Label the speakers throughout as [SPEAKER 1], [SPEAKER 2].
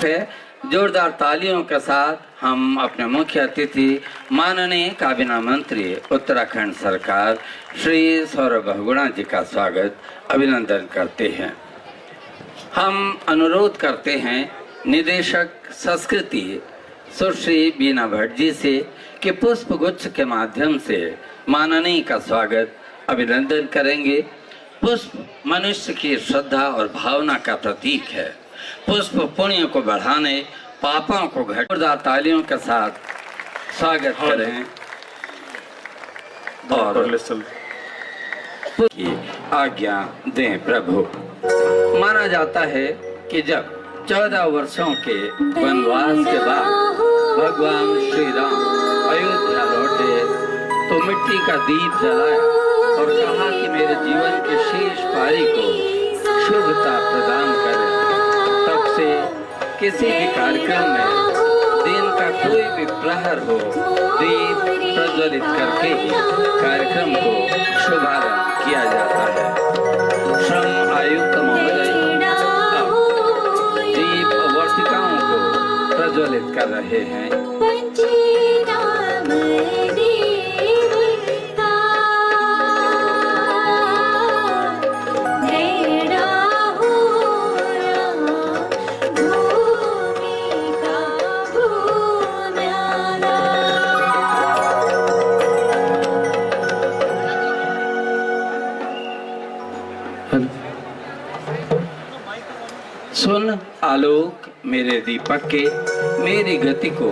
[SPEAKER 1] है। जोरदार तालियों के साथ हम अपने मुख्य अतिथि माननीय काबीना मंत्री उत्तराखंड सरकार श्री सौरभ बहुगुणा जी का स्वागत अभिनंदन करते हैं। हम अनुरोध करते हैं निदेशक संस्कृति सुश्री बीना भट्ट जी से कि पुष्प गुच्छ के माध्यम से माननीय का स्वागत अभिनंदन करेंगे। पुष्प मनुष्य की श्रद्धा और भावना का प्रतीक है। पुष्प पुण्य को बढ़ाने, पापों को घटाने। जोरदार तालियों के साथ स्वागत करें और की आज्ञा दें प्रभु। माना जाता है कि जब 14 वर्षों के वनवास के बाद भगवान श्री राम अयोध्या लौटे तो मिट्टी का दीप जलाया और कहा कि मेरे जीवन के शेष पारी को शुभता प्रदान करें। तब से किसी भी कार्यक्रम में दिन का कोई भी प्रहर हो, दीप प्रज्वलित करके ही कार्यक्रम को शुभारंभ किया जाता है। श्रम आयुक्त महोदय दीप वर्तिकाओं को प्रज्वलित कर रहे हैं। सुन आलोक मेरे दीपक के, मेरी गति को,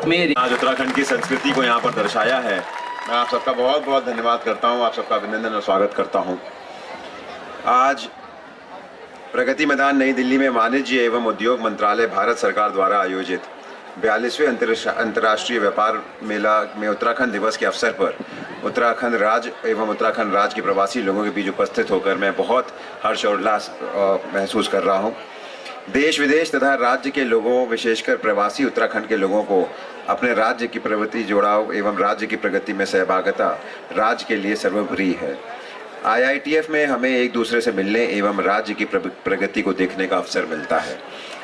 [SPEAKER 1] मेरी
[SPEAKER 2] आज उत्तराखंड की संस्कृति को यहाँ पर दर्शाया है। मैं आप सबका बहुत बहुत धन्यवाद करता हूँ, आप सबका अभिनंदन और स्वागत करता हूँ। आज प्रगति मैदान नई दिल्ली में वाणिज्य एवं उद्योग मंत्रालय भारत सरकार द्वारा आयोजित 42वें अंतर्राष्ट्रीय व्यापार मेला में उत्तराखंड दिवस के अवसर पर उत्तराखंड राज्य एवं उत्तराखंड राज्य के प्रवासी लोगों के बीच उपस्थित होकर मैं बहुत हर्ष और उल्लास महसूस कर रहा हूँ। देश विदेश तथा राज्य के लोगों, विशेषकर प्रवासी उत्तराखंड के लोगों को अपने राज्य की प्रगति, जुड़ाव एवं राज्य की प्रगति में सहभागिता राज्य के लिए सर्वोपरि है। IITF में हमें एक दूसरे से मिलने एवं राज्य की प्रगति को देखने का अवसर मिलता है।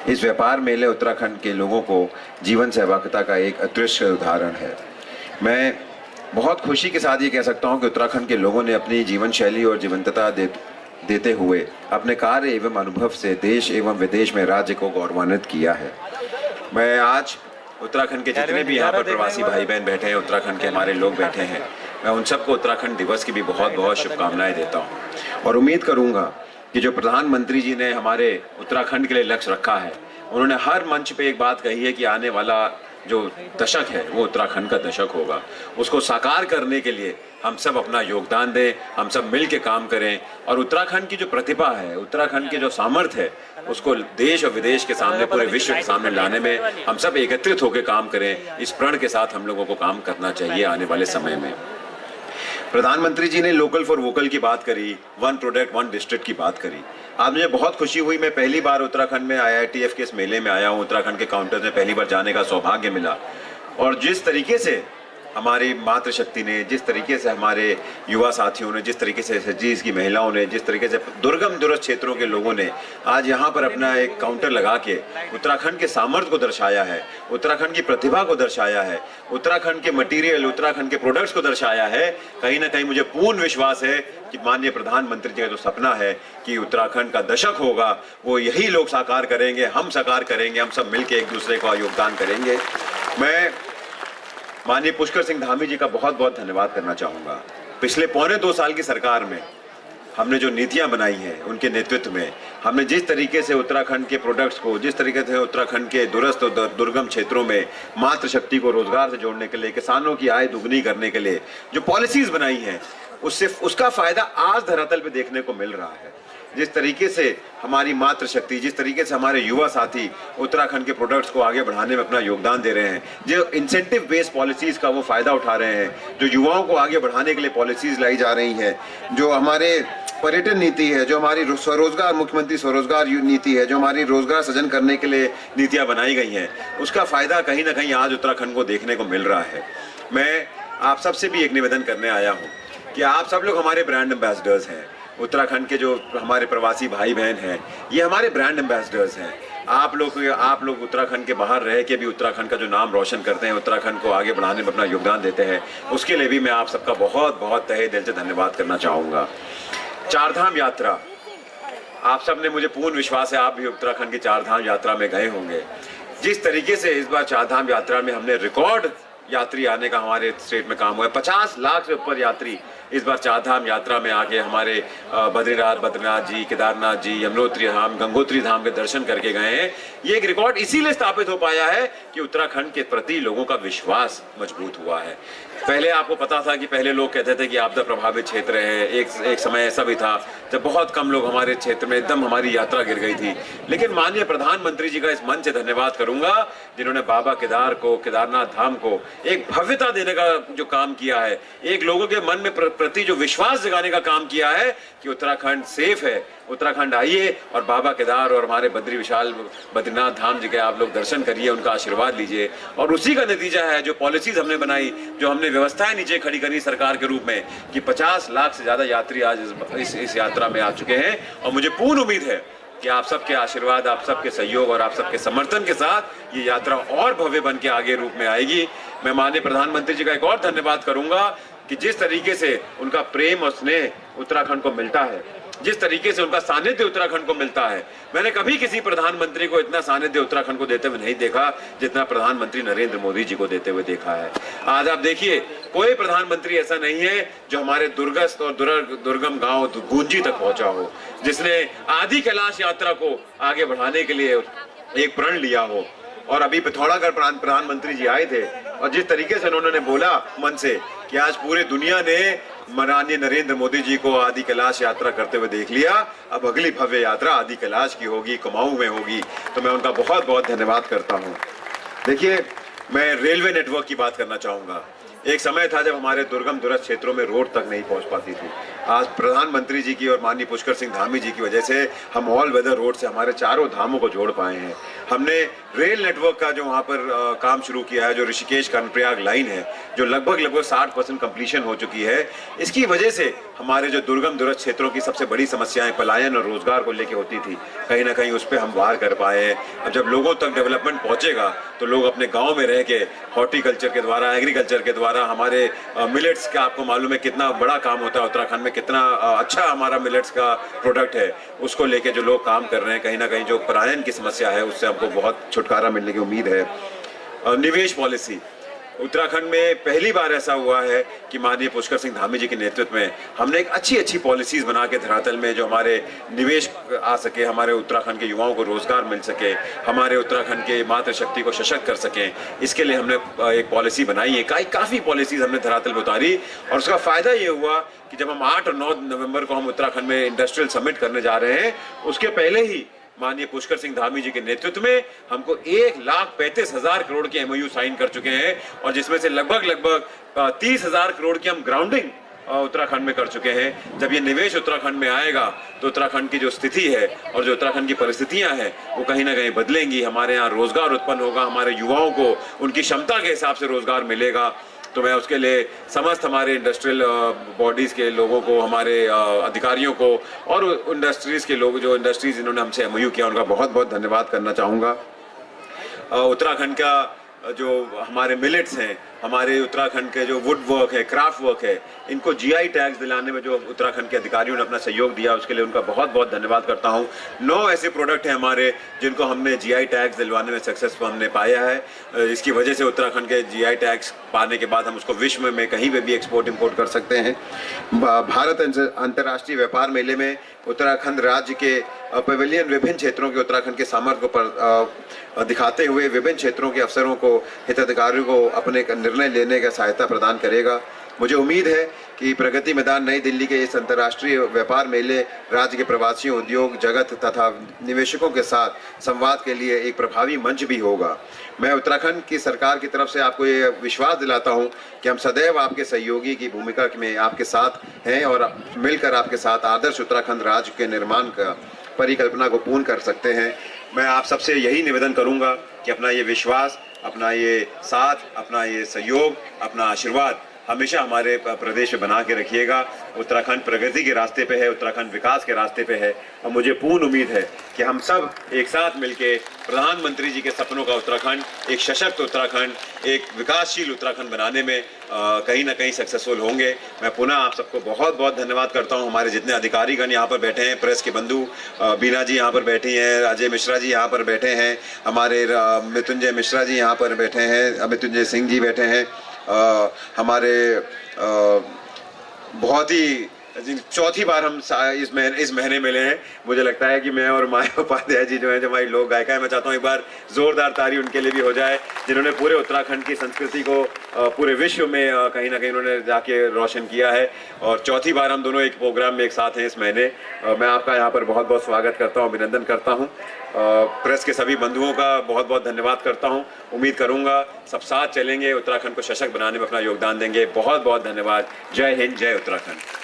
[SPEAKER 2] इस व्यापार मेले उत्तराखंड के लोगों को जीवन सहभागिता का एक अदृश्य उदाहरण है। मैं बहुत खुशी के साथ ये कह सकता हूँ कि उत्तराखंड के लोगों ने अपनी जीवन शैली और जीवंतता देते हुए अपने कार्य एवं अनुभव से देश एवं विदेश में राज्य को गौरवान्वित किया है। मैं आज उत्तराखंड के जितने भी यहाँ पर प्रवासी भाई बहन बैठे हैं, उत्तराखंड के हमारे लोग बैठे हैं, मैं उन सबको उत्तराखंड दिवस की भी बहुत बहुत शुभकामनाएं देता हूँ और उम्मीद करूँगा कि जो प्रधानमंत्री जी ने हमारे उत्तराखंड के लिए लक्ष्य रखा है, उन्होंने हर मंच पे एक बात कही है कि आने वाला जो दशक है वो उत्तराखंड का दशक होगा। उसको साकार करने के लिए हम सब अपना योगदान दें, हम सब मिल के काम करें और उत्तराखंड की जो प्रतिभा है, उत्तराखंड की जो सामर्थ्य है, उसको देश और विदेश के सामने, पूरे विश्व के सामने लाने में हम सब एकत्रित होकर काम करें। इस प्रण के साथ हम लोगों को काम करना चाहिए आने वाले समय में। प्रधानमंत्री जी ने लोकल फॉर वोकल की बात करी, वन प्रोडक्ट वन डिस्ट्रिक्ट की बात करी। आज मुझे बहुत खुशी हुई, मैं पहली बार उत्तराखंड में IITF के इस मेले में आया हूँ। उत्तराखंड के काउंटर में पहली बार जाने का सौभाग्य मिला और जिस तरीके से हमारी मातृशक्ति ने, जिस तरीके से हमारे युवा साथियों ने, जिस तरीके से SHGs की महिलाओं ने, जिस तरीके से दुर्गम दूरस्थ क्षेत्रों के लोगों ने आज यहाँ पर अपना एक काउंटर लगा के उत्तराखंड के सामर्थ्य को दर्शाया है, उत्तराखंड की प्रतिभा को दर्शाया है, उत्तराखंड के मटेरियल, उत्तराखंड के प्रोडक्ट्स को दर्शाया है। कहीं ना कहीं मुझे पूर्ण विश्वास है कि माननीय प्रधानमंत्री जी का जो सपना है कि उत्तराखंड का दशक होगा, वो यही लोग साकार करेंगे, हम साकार करेंगे, हम सब मिलकर एक दूसरे का योगदान करेंगे। मैं माननीय पुष्कर सिंह धामी जी का बहुत बहुत धन्यवाद करना चाहूँगा। पिछले 1.25 साल की सरकार में हमने जो नीतियां बनाई हैं, उनके नेतृत्व में हमने जिस तरीके से उत्तराखंड के प्रोडक्ट्स को, जिस तरीके से उत्तराखंड के दूरस्थ और दुर्गम क्षेत्रों में मातृशक्ति को रोजगार से जोड़ने के लिए, किसानों की आय दुगनी करने के लिए जो पॉलिसीज बनाई हैं, उसका फायदा आज धरातल पे देखने को मिल रहा है। जिस तरीके से हमारी मातृशक्ति, जिस तरीके से हमारे युवा साथी उत्तराखंड के प्रोडक्ट्स को आगे बढ़ाने में अपना योगदान दे रहे हैं, जो इंसेंटिव बेस्ड पॉलिसीज का वो फायदा उठा रहे हैं, जो युवाओं को आगे बढ़ाने के लिए पॉलिसीज लाई जा रही हैं, जो हमारे पर्यटन नीति है, जो हमारी स्वरोजगार, मुख्यमंत्री स्वरोजगार नीति है, जो हमारी रोजगार सृजन करने के लिए नीतियां बनाई गई हैं, उसका फायदा कहीं ना कहीं आज उत्तराखंड को देखने को मिल रहा है। मैं आप सबसे भी एक निवेदन करने आया हूँ कि आप सब लोग हमारे ब्रांड एम्बेसडर्स हैं। उत्तराखंड के जो हमारे प्रवासी भाई बहन हैं, ये हमारे ब्रांड एम्बेसडर्स हैं। आप लोग उत्तराखंड के बाहर रह के भी उत्तराखंड का जो नाम रोशन करते हैं, उत्तराखंड को आगे बढ़ाने में अपना योगदान देते हैं, उसके लिए भी मैं आप सबका बहुत बहुत तहे दिल से धन्यवाद करना चाहूँगा। चारधाम यात्रा, आप सब ने, मुझे पूर्ण विश्वास है आप भी उत्तराखंड की चारधाम यात्रा में गए होंगे। जिस तरीके से इस बार चारधाम यात्रा में हमने रिकॉर्ड यात्री आने का हमारे स्टेट में काम हुआ है, 50 लाख से ऊपर यात्री इस बार चारधाम यात्रा में आके हमारे बद्रीनाथ जी, केदारनाथ जी, यमुनोत्री धाम, गंगोत्री धाम के दर्शन करके गए हैं। ये एक रिकॉर्ड इसीलिए स्थापित हो पाया है कि उत्तराखंड के प्रति लोगों का विश्वास मजबूत हुआ है। पहले आपको पता था कि पहले लोग कहते थे कि आपदा प्रभावित क्षेत्र है, एक समय ऐसा भी था जब बहुत कम लोग हमारे क्षेत्र में, एकदम हमारी यात्रा गिर गई थी। लेकिन माननीय प्रधानमंत्री जी का इस मंच से धन्यवाद करूंगा जिन्होंने बाबा केदार को, केदारनाथ धाम को एक भव्यता देने का जो काम किया है, एक लोगों के मन में प्रति जो विश्वास जगाने का काम किया है कि उत्तराखंड सेफ है, उत्तराखंड आइए और बाबा केदार और हमारे बद्रीनाथ धाम जी के आप लोग दर्शन करिए, उनका आशीर्वाद लीजिए। और उसी का नतीजा है जो पॉलिसीज हमने बनाई, जो हमने व्यवस्थाएं नीचे खड़ी करी सरकार के रूप में, कि 50 लाख से ज्यादा यात्री आज इस यात्रा में आ चुके हैं। और मुझे पूर्ण उम्मीद है कि आप सबके आशीर्वाद, आप सबके सहयोग और आप सबके समर्थन के साथ ये यात्रा और भव्य बन के आगे रूप में आएगी। मैं माननीय प्रधानमंत्री जी का एक और धन्यवाद करूंगा कि जिस तरीके से उनका प्रेम और स्नेह उत्तराखंड को मिलता है, जिस तरीके से उनका सानिध्य उत्तराखंड को मिलता है, मैंने कभी किसी प्रधानमंत्री को इतना सानिध्य उत्तराखंड को देते हुए नहीं देखा जितना प्रधानमंत्री नरेंद्र मोदी जी को देते हुए देखा है। आज आप देखिए, कोई प्रधानमंत्री ऐसा नहीं है जो हमारे दुर्गस्थ और दुर्गम गांव गूंजी तक पहुंचा हो, जिसने आदि कैलाश यात्रा को आगे बढ़ाने के लिए एक प्रण लिया हो। और अभी पिथौरागढ़ प्रधानमंत्री जी आए थे और जिस तरीके से उन्होंने बोला मन से कि आज पूरी दुनिया ने माननीय नरेंद्र मोदी जी को आदि कैलाश यात्रा करते हुए देख लिया, अब अगली भव्य यात्रा आदि कैलाश की होगी, कुमाऊं में होगी। तो मैं उनका बहुत बहुत धन्यवाद करता हूं। देखिए, मैं रेलवे नेटवर्क की बात करना चाहूंगा। एक समय था जब हमारे दुर्गम दूरस्थ क्षेत्रों में रोड तक नहीं पहुंच पाती थी। आज प्रधानमंत्री जी की और माननीय पुष्कर सिंह धामी जी की वजह से हम ऑल वेदर रोड से हमारे चारों धामों को जोड़ पाए हैं। हमने रेल नेटवर्क का जो वहाँ पर काम शुरू किया है, जो ऋषिकेश कर्णप्रयाग लाइन है, जो लगभग 60% कंप्लीशन हो चुकी है। इसकी वजह से हमारे जो दुर्गम दूरस्थ क्षेत्रों की सबसे बड़ी समस्याएं पलायन और रोजगार को लेकर होती थी, कहीं ना कहीं उस पर हम वार कर पाए हैं। अब जब लोगों तक डेवलपमेंट पहुंचेगा तो लोग अपने गाँव में रह के हॉर्टिकल्चर के द्वारा, एग्रीकल्चर के द्वारा, हमारे मिलेट्स का आपको मालूम है कितना बड़ा काम होता है उत्तराखंड में, कितना अच्छा हमारा मिलेट्स का प्रोडक्ट है, उसको लेके जो लोग काम कर रहे हैं, कहीं ना कहीं जो पलायन की समस्या है उससे हमको बहुत छुटकारा मिलने की उम्मीद है। निवेश पॉलिसी, उत्तराखंड में पहली बार ऐसा हुआ है कि माननीय पुष्कर सिंह धामी जी के नेतृत्व में हमने एक अच्छी पॉलिसीज बना के धरातल में जो हमारे निवेश आ सके, हमारे उत्तराखंड के युवाओं को रोजगार मिल सके, हमारे उत्तराखंड के मातृशक्ति को सशक्त कर सकें, इसके लिए हमने एक पॉलिसी बनाई है। काफ़ी पॉलिसीज हमने धरातल में उतारी और उसका फायदा ये हुआ कि जब हम 8 और 9 नवंबर को हम उत्तराखंड में इंडस्ट्रियल समिट करने जा रहे हैं, उसके पहले ही माननीय पुष्कर सिंह धामी जी के नेतृत्व में हमको 1,35,000 करोड़ के MOU साइन कर चुके हैं और जिसमें से लगभग 30,000 करोड़ की हम ग्राउंडिंग उत्तराखंड में कर चुके हैं। जब ये निवेश उत्तराखंड में आएगा तो उत्तराखंड की जो स्थिति है और जो उत्तराखंड की परिस्थितियां हैं वो कहीं ना कहीं बदलेंगी। हमारे यहाँ रोजगार उत्पन्न होगा, हमारे युवाओं को उनकी क्षमता के हिसाब से रोजगार मिलेगा। तो मैं उसके लिए समस्त हमारे इंडस्ट्रियल बॉडीज़ के लोगों को, हमारे अधिकारियों को और इंडस्ट्रीज़ के लोग, जो इंडस्ट्रीज़ इन्होंने हमसे MOU किया, उनका बहुत बहुत धन्यवाद करना चाहूँगा। उत्तराखंड का जो हमारे मिलेट्स हैं, हमारे उत्तराखंड के जो वुड वर्क है, क्राफ्ट वर्क है, इनको GI टैग्स दिलाने में जो उत्तराखंड के अधिकारियों ने अपना सहयोग दिया, उसके लिए उनका बहुत बहुत धन्यवाद करता हूं। 9 ऐसे प्रोडक्ट हैं हमारे जिनको हमने GI टैग्स दिलवाने में सक्सेसफुल हमने पाया है। इसकी वजह से उत्तराखंड के GI टैग्स पाने के बाद हम उसको विश्व में कहीं पे भी एक्सपोर्ट इम्पोर्ट कर सकते हैं। भारत अंतर्राष्ट्रीय व्यापार मेले में उत्तराखंड राज्य के पवेलियन विभिन्न क्षेत्रों के उत्तराखंड के सामर्थ्य को दिखाते हुए विभिन्न क्षेत्रों के अफसरों को, हिताधिकारियों को अपने निर्णय लेने का सहायता प्रदान करेगा। मुझे उम्मीद है कि प्रगति मैदान नई दिल्ली के इस अंतर्राष्ट्रीय व्यापार मेले राज्य के प्रवासियों, उद्योग जगत तथा निवेशकों के साथ संवाद के लिए एक प्रभावी मंच भी होगा। मैं उत्तराखंड की सरकार की तरफ से आपको ये विश्वास दिलाता हूं कि हम सदैव आपके सहयोगी की भूमिका में आपके साथ हैं और मिलकर आपके साथ आदर्श उत्तराखंड राज्य के निर्माण का परिकल्पना को पूर्ण कर सकते हैं। मैं आप सबसे यही निवेदन करूंगा कि अपना ये विश्वास, अपना ये साथ, अपना ये सहयोग, अपना आशीर्वाद हमेशा हमारे प्रदेश में बना के रखिएगा। उत्तराखंड प्रगति के रास्ते पे है, उत्तराखंड विकास के रास्ते पे है और मुझे पूर्ण उम्मीद है कि हम सब एक साथ मिलके प्रधानमंत्री जी के सपनों का उत्तराखंड, एक सशक्त उत्तराखंड, एक विकासशील उत्तराखंड बनाने में कहीं ना कहीं सक्सेसफुल होंगे। मैं पुनः आप सबको बहुत बहुत धन्यवाद करता हूं। हमारे जितने अधिकारीगण यहाँ पर बैठे हैं, प्रेस के बंधु बीना जी यहाँ पर बैठी हैं, अजय मिश्रा जी यहाँ पर बैठे हैं, हमारे मृत्युंजय मिश्रा जी यहाँ पर बैठे हैं, मृत्युंजय सिंह जी बैठे हैं, हमारे बहुत ही चौथी बार हम इस महीने मिले हैं। मुझे लगता है कि मैं और माया उपाध्याय जी जो हैं, जो हमारी लोक गायिका है, मैं चाहता हूँ एक बार जोरदार ताली उनके लिए भी हो जाए, जिन्होंने पूरे उत्तराखंड की संस्कृति को पूरे विश्व में कहीं ना कहीं उन्होंने जाके रोशन किया है। और चौथी बार हम दोनों एक प्रोग्राम में एक साथ हैं इस महीने। मैं आपका यहाँ पर बहुत बहुत स्वागत करता हूँ, अभिनंदन करता हूँ। प्रेस के सभी बंधुओं का बहुत बहुत धन्यवाद करता हूँ। उम्मीद करूँगा सब साथ चलेंगे, उत्तराखंड को सशक्त बनाने में अपना योगदान देंगे। बहुत बहुत धन्यवाद। जय हिंद, जय उत्तराखंड।